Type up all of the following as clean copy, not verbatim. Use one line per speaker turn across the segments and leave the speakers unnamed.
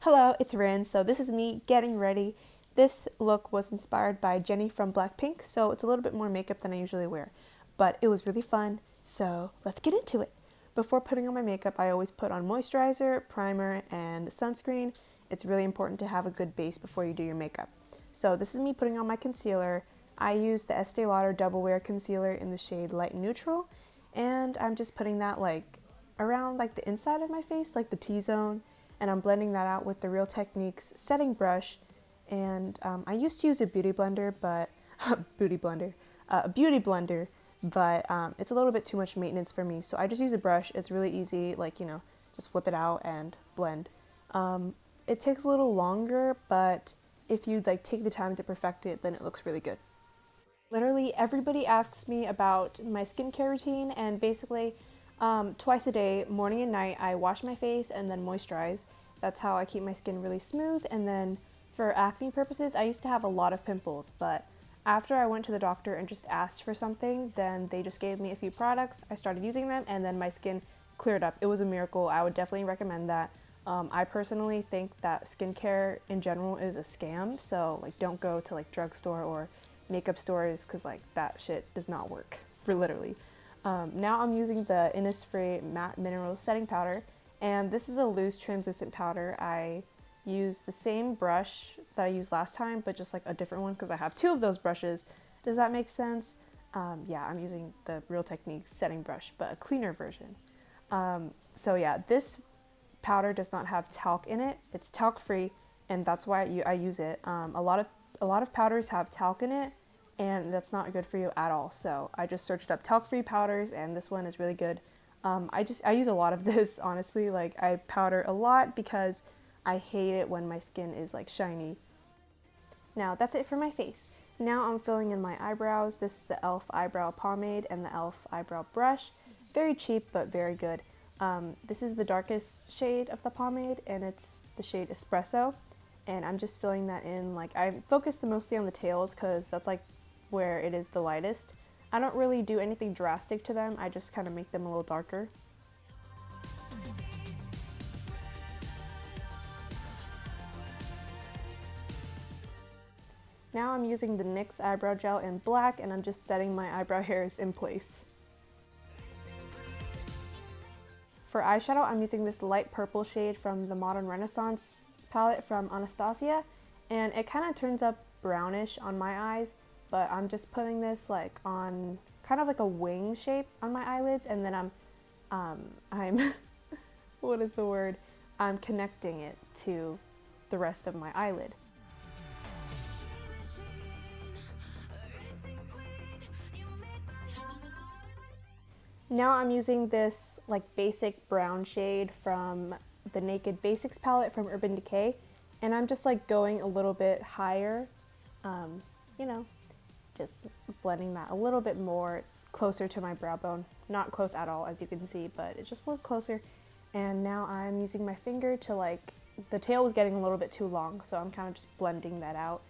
Hello, it's Rin. So this is me getting ready. This look was inspired by Jennie from BlackPink, so it's a little bit more makeup than I usually wear. But it was really fun, so let's get into it. Before putting on my makeup, I always put on moisturizer, primer, and sunscreen. It's really important to have a good base before you do your makeup. So this is me putting on my concealer. I use the Estee Lauder Double Wear Concealer in the shade Light Neutral, and I'm just putting that around the inside of my face, like the T-zone, and I'm blending that out with the Real Techniques setting brush. And I used to use a beauty blender, but a beauty blender, but it's a little bit too much maintenance for me. So I just use a brush. It's really easy, just whip it out and blend. It takes a little longer, but if you take the time to perfect it, then it looks really good. Literally everybody asks me about my skincare routine, and basically twice a day, morning and night, I wash my face and then moisturize. That's how I keep my skin really smooth. And then for acne purposes, I used to have a lot of pimples, but after I went to the doctor and just asked for something, then they just gave me a few products. I started using them and then my skin cleared up. It was a miracle. I would definitely recommend that. I personally think that skincare in general is a scam, so don't go to drugstore or makeup stores, because that shit does not work, for literally. Now I'm using the Innisfree Matte Mineral Setting Powder, and this is a loose translucent powder. I use the same brush that I used last time, but just a different one because I have two of those brushes. Does that make sense? Yeah, I'm using the Real Techniques setting brush, but a cleaner version. So yeah, this powder does not have talc in it. It's talc free, and that's why I use it. A lot of powders have talc in it, and that's not good for you at all. So I just searched up talc-free powders, and this one is really good. I use a lot of this, honestly. I powder a lot because I hate it when my skin is shiny. Now that's it for my face. Now I'm filling in my eyebrows. This is the e.l.f. eyebrow pomade and the e.l.f. eyebrow brush. Very cheap, but very good. This is the darkest shade of the pomade, and it's the shade Espresso. And I'm just filling that in. I focus mostly on the tails because that's where it is the lightest. I don't really do anything drastic to them. I just kind of make them a little darker. Now I'm using the NYX eyebrow gel in black, and I'm just setting my eyebrow hairs in place. For eyeshadow, I'm using this light purple shade from the Modern Renaissance palette from Anastasia, and it kind of turns up brownish on my eyes, but I'm just putting this on kind of a wing shape on my eyelids, and then I'm what is the word? I'm connecting it to the rest of my eyelid. Now I'm using this basic brown shade from the Naked Basics palette from Urban Decay, and I'm just going a little bit higher, just blending that a little bit more closer to my brow bone. Not close at all, as you can see, but it's just a little closer. And now I'm using my finger to the tail was getting a little bit too long, so I'm kind of just blending that out,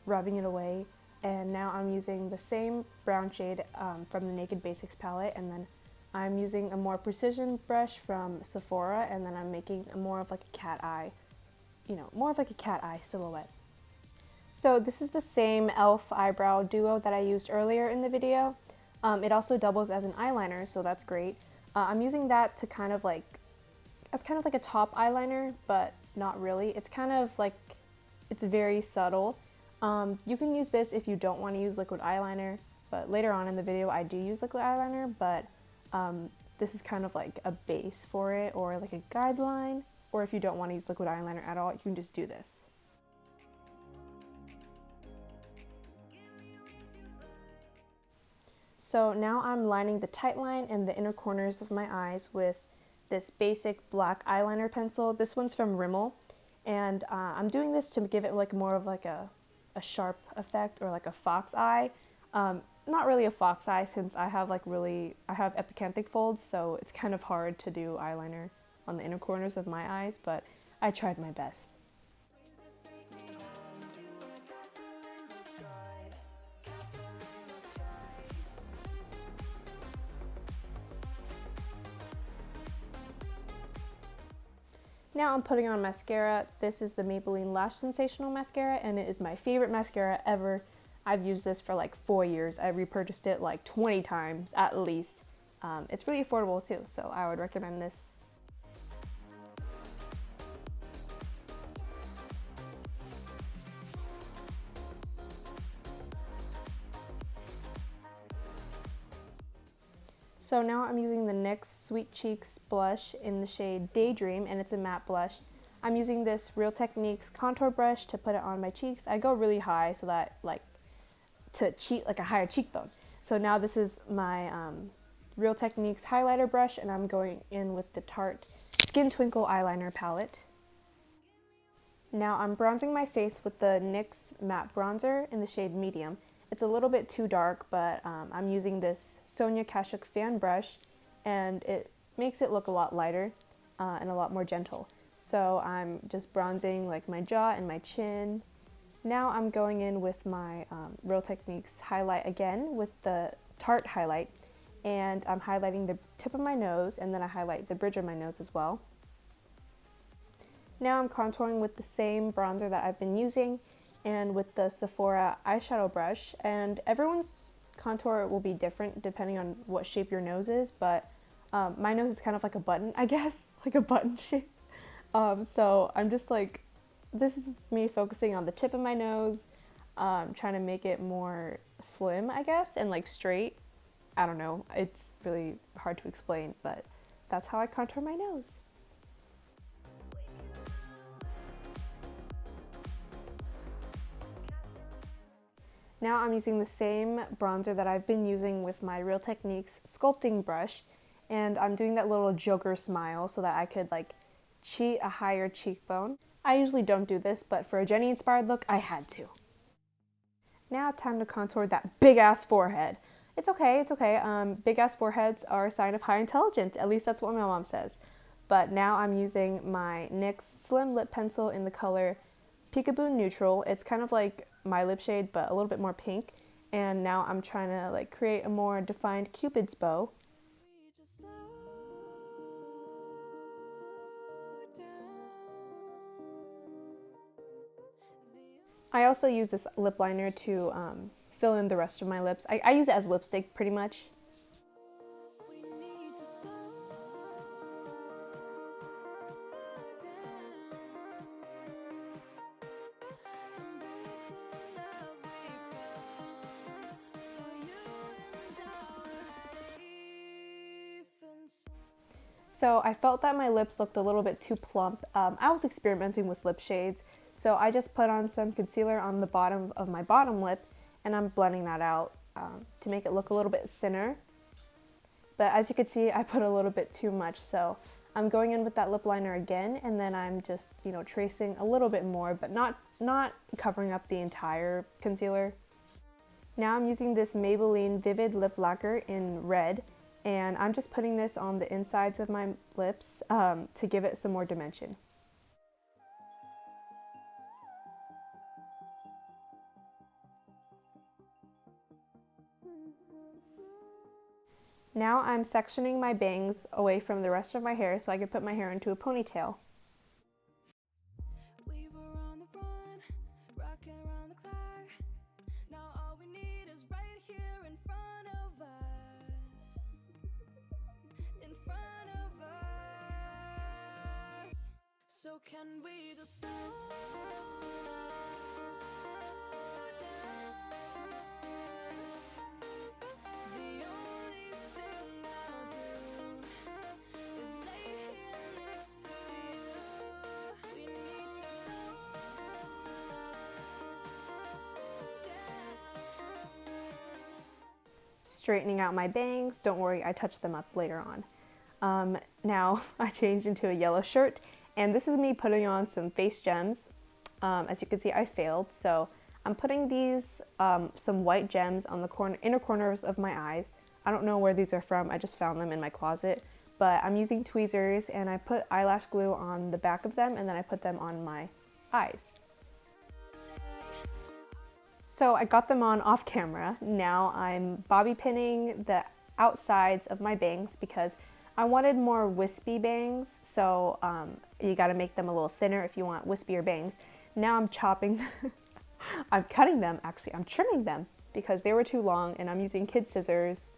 rubbing it away. And now I'm using the same brown shade from the Naked Basics palette, and then I'm using a more precision brush from Sephora, and then I'm making more of a cat eye, more of a cat eye silhouette. So this is the same e.l.f. eyebrow duo that I used earlier in the video. It also doubles as an eyeliner, so that's great. I'm using that to kind of as kind of a top eyeliner, but not really. It's kind of it's very subtle. You can use this if you don't want to use liquid eyeliner, but later on in the video I do use liquid eyeliner, but this is kind of a base for it, or a guideline, or if you don't want to use liquid eyeliner at all, you can just do this. So now I'm lining the tight line and the inner corners of my eyes with this basic black eyeliner pencil. This one's from Rimmel, and I'm doing this to give it more of a sharp effect, or a fox eye. Not really a fox eye, since I have I have epicanthic folds, so it's kind of hard to do eyeliner on the inner corners of my eyes, but I tried my best. Now I'm putting on mascara. This is the Maybelline Lash Sensational Mascara, and it is my favorite mascara ever. I've used this for like 4 years. I repurchased it like 20 times at least. It's really affordable too, so I would recommend this. So now I'm using the NYX Sweet Cheeks blush in the shade Daydream, and it's a matte blush. I'm using this Real Techniques contour brush to put it on my cheeks. I go really high so that to cheat like a higher cheekbone. So now this is my Real Techniques highlighter brush, and I'm going in with the Tarte Skin Twinkle eyeliner palette. Now I'm bronzing my face with the NYX matte bronzer in the shade Medium. It's a little bit too dark, but I'm using this Sonia Kashuk fan brush, and it makes it look a lot lighter and a lot more gentle. So I'm just bronzing like my jaw and my chin. Now I'm going in with my Real Techniques highlight again with the Tarte highlight, and I'm highlighting the tip of my nose, and then I highlight the bridge of my nose as well. Now I'm contouring with the same bronzer that I've been using, and with the Sephora eyeshadow brush, and everyone's contour will be different depending on what shape your nose is, but my nose is kind of like a button, I guess, like a button shape. So I'm just like, this is me focusing on the tip of my nose, trying to make it more slim, I guess, and like straight. I don't know, it's really hard to explain, but that's how I contour my nose. Now I'm using the same bronzer that I've been using with my Real Techniques sculpting brush, and I'm doing that little Joker smile so that I could like cheat a higher cheekbone. I usually don't do this, but for a Jennie inspired look, I had to. Now time to contour that big ass forehead. It's okay, it's okay. Big ass foreheads are a sign of high intelligence, at least that's what my mom says. But now I'm using my NYX Slim Lip Pencil in the color Peekaboo Neutral. It's kind of like my lip shade, but a little bit more pink. And now I'm trying to like create a more defined Cupid's bow. I also use this lip liner to fill in the rest of my lips. I use it as lipstick pretty much. So I felt that my lips looked a little bit too plump. I was experimenting with lip shades, so I just put on some concealer on the bottom of my bottom lip, and I'm blending that out to make it look a little bit thinner. But as you can see, I put a little bit too much, so I'm going in with that lip liner again, and then I'm just, tracing a little bit more, but not covering up the entire concealer. Now I'm using this Maybelline Vivid Lip Lacquer in red, and I'm just putting this on the insides of my lips to give it some more dimension. Now I'm sectioning my bangs away from the rest of my hair so I can put my hair into a ponytail. So can we just slow down? The only thing I'll do is lay here next to you. We need to slow down. Straightening out my bangs. Don't worry, I touched them up later on. Now I changed into a yellow shirt. And this is me putting on some face gems. As you can see, I failed. So I'm putting these, some white gems on the inner corners of my eyes. I don't know where these are from. I just found them in my closet. But I'm using tweezers, and I put eyelash glue on the back of them, and then I put them on my eyes. So I got them on off camera. Now I'm bobby pinning the outsides of my bangs because I wanted more wispy bangs, so you got to make them a little thinner if you want wispier bangs. Now I'm chopping, I'm cutting them, actually, I'm trimming them because they were too long and I'm using kid scissors.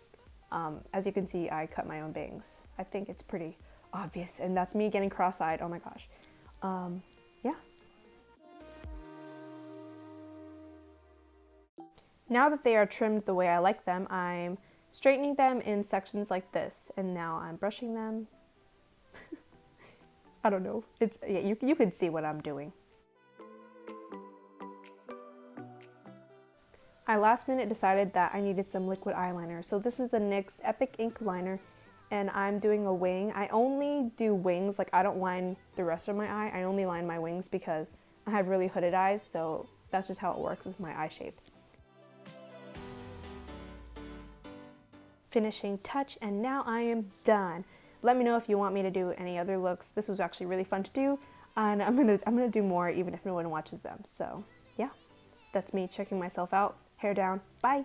As you can see, I cut my own bangs. I think it's pretty obvious, and that's me getting cross-eyed, oh my gosh. Yeah. Now that they are trimmed the way I like them, I'm straightening them in sections like this, and now I'm brushing them. I don't know, it's, yeah, you can see what I'm doing. I last minute decided that I needed some liquid eyeliner, so this is the NYX Epic Ink Liner, and I'm doing a wing. I only do wings, like I don't line the rest of my eye, I only line my wings because I have really hooded eyes, so that's just how it works with my eye shape. Finishing touch, and now I am done. Let me know if you want me to do any other looks. This was actually really fun to do, and I'm gonna do more even if no one watches them. So yeah, that's me checking myself out. Hair down. Bye.